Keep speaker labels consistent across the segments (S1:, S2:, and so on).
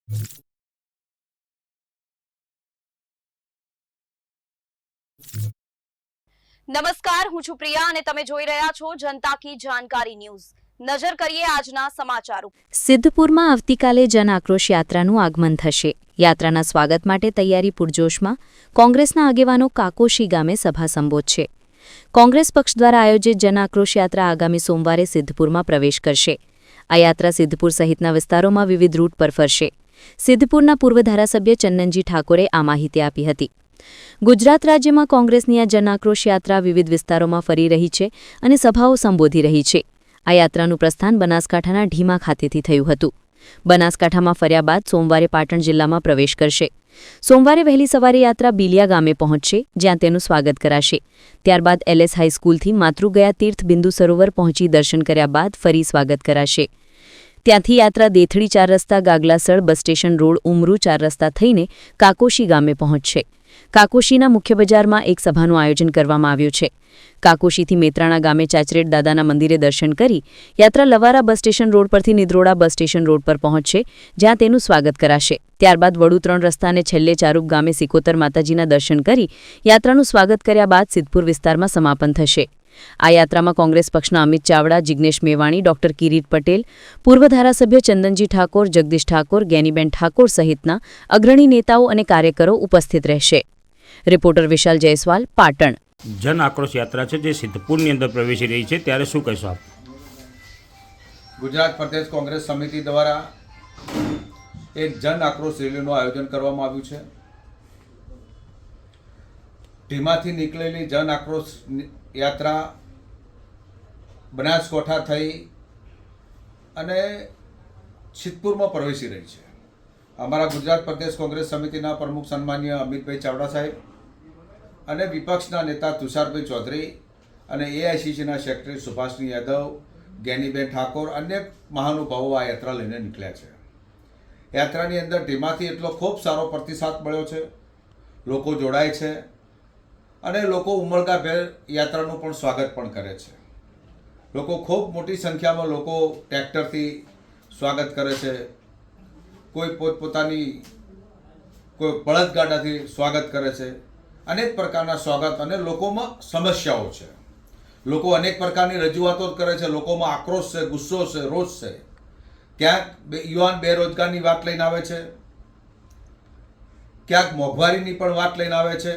S1: નમસ્કાર, હું છું પ્રિયા અને તમે જોઈ રહ્યા છો જનતા કી જાણકારી ન્યૂઝ। નજર કરીએ આજના સમાચાર ઉપર।
S2: સિદ્ધપુરમાં આવતીકાલે જન આક્રોશ યાત્રાનું આગમન થશે। યાત્રાના સ્વાગત માટે તૈયારી પૂરજોશમાં। કોંગ્રેસના આગેવાનો કાકોશી ગામે સભા સંબોધશે। કોંગ્રેસ પક્ષ દ્વારા આયોજિત જન આક્રોશ યાત્રા આગામી સોમવારે સિદ્ધપુરમાં પ્રવેશ કરશે। આ યાત્રા સિદ્ધપુર સહિતના વિસ્તારોમાં વિવિધ રૂટ પર ફરશે। સિદ્ધપુરના પૂર્વ ધારાસભ્ય ચંદનજી ઠાકોરે આ માહિતી આપી હતી। ગુજરાત રાજ્યમાં કોંગ્રેસની આ જન આક્રોશ યાત્રા વિવિધ વિસ્તારોમાં ફરી રહી છે અને સભાઓ સંબોધી રહી છે। આ યાત્રાનું પ્રસ્થાન બનાસકાંઠાના ઢીમા ખાતેથી થયું હતું। બનાસકાંઠામાં ફર્યા બાદ સોમવારે પાટણ જિલ્લામાં પ્રવેશ કરશે। સોમવારે વહેલી સવારે યાત્રા બીલિયા ગામે પહોંચશે, જ્યાં તેનું સ્વાગત કરાશે। ત્યારબાદ એલએસ હાઈસ્કૂલથી માતૃગયા તીર્થ બિંદુ સરોવર પહોંચી દર્શન કર્યા બાદ ફરી સ્વાગત કરાશે। ત્યાંથી યાત્રા દેથડી 4 રસ્તા, ગાગલાસળ બસ સ્ટેશન રોડ, ઉમરૂ 4 રસ્તા થઈને કાકોશી ગામે પહોંચશે। કાકોશીના મુખ્ય બજારમાં એક સભાનું આયોજન કરવામાં આવ્યું છે। કાકોશીથી મેત્રાણા ગામે ચાચરેડ દાદાના મંદિરે દર્શન કરી યાત્રા લવારા બસ સ્ટેશન રોડ પરથી નિદ્રોડા બસ સ્ટેશન રોડ પર પહોંચશે, જ્યાં તેનું સ્વાગત કરાશે। ત્યારબાદ વડુ 3 રસ્તા અને છેલ્લે ચારૂપ ગામે સિકોતર માતાજીના દર્શન કરી યાત્રાનું સ્વાગત કર્યા બાદ સિદ્ધપુર વિસ્તારમાં સમાપન થશે। આ યાત્રામાં કોંગ્રેસ પક્ષના અમિત ચાવડા, જિગ્નેશ મેવાણી, ડોક્ટર કિરીટ પટેલ, પૂર્વ ધારાસભ્ય ચંદનજી ઠાકોર, જગદીશ ઠાકોર, ગેનીબેન ઠાકોર સહિતના અગ્રણી નેતાઓ અને કાર્યકરો ઉપસ્થિત રહેશે। રિપોર્ટર વિશાલ જયસ્વાલ, પાટણ।
S3: જન આક્રોશ યાત્રા છે જે સિદ્ધપુરની અંદર પ્રવેશી રહી છે, ત્યારે શું કહેશો આપ?
S4: ગુજરાત પ્રદેશ કોંગ્રેસ સમિતિ દ્વારા એક જન આક્રોશ રેલીનું આયોજન કરવામાં આવ્યું છે। ઢીમાથી નીકળેલી જન આક્રોશ યાત્રા બનાસકાંઠા થઈ અને સિદ્ધપુરમાં પ્રવેશી રહી છે। અમારા ગુજરાત પ્રદેશ કોંગ્રેસ સમિતિના પ્રમુખ સન્માનીય અમિતભાઈ ચાવડા સાહેબ અને વિપક્ષના નેતા તુષારભાઈ ચૌધરી અને એઆઈસીસીના સેક્રેટરી સુભાષની યાદવ, ગેનીબેન ઠાકોર, અનેક મહાનુભાવો આ યાત્રા લઈને નીકળ્યા છે। યાત્રાની અંદર ઢીમાથી એટલો ખૂબ સારો પ્રતિસાદ મળ્યો છે, લોકો જોડાય છે અને લોકો ઉમળકાભેર યાત્રાનું પણ સ્વાગત પણ કરે છે। લોકો ખૂબ મોટી સંખ્યામાં લોકો ટ્રેક્ટરથી સ્વાગત કરે છે, કોઈ પોતપોતાની કોઈ બળદગાડાથી સ્વાગત કરે છે। અનેક પ્રકારના સ્વાગત અને લોકોમાં સમસ્યાઓ છે, લોકો અનેક પ્રકારની રજૂઆતો કરે છે, લોકોમાં આક્રોશ છે, ગુસ્સો છે, રોષ છે। ક્યાંક યુવાન બેરોજગારની વાત લઈને આવે છે, ક્યાંક મોંઘવારીની પણ વાત લઈને આવે છે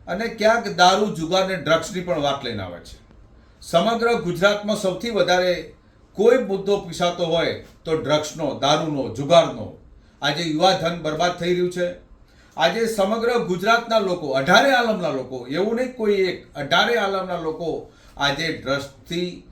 S4: અને ક્યાંક દારૂ, જુગાર અને ડ્રગ્સની પણ વાત લઈને આવે છે। સમગ્ર ગુજરાતમાં સૌથી વધારે કોઈ મુદ્દો પીસાતો હોય તો ડ્રગ્સનો, દારૂનો, જુગારનો। આજે યુવાધન બરબાદ થઈ રહ્યું છે। આજે સમગ્ર ગુજરાતના લોકો, 18 આલમના લોકો, એવું નહીં કોઈ એક, 18 આલમના લોકો આજે ડ્રગ્સથી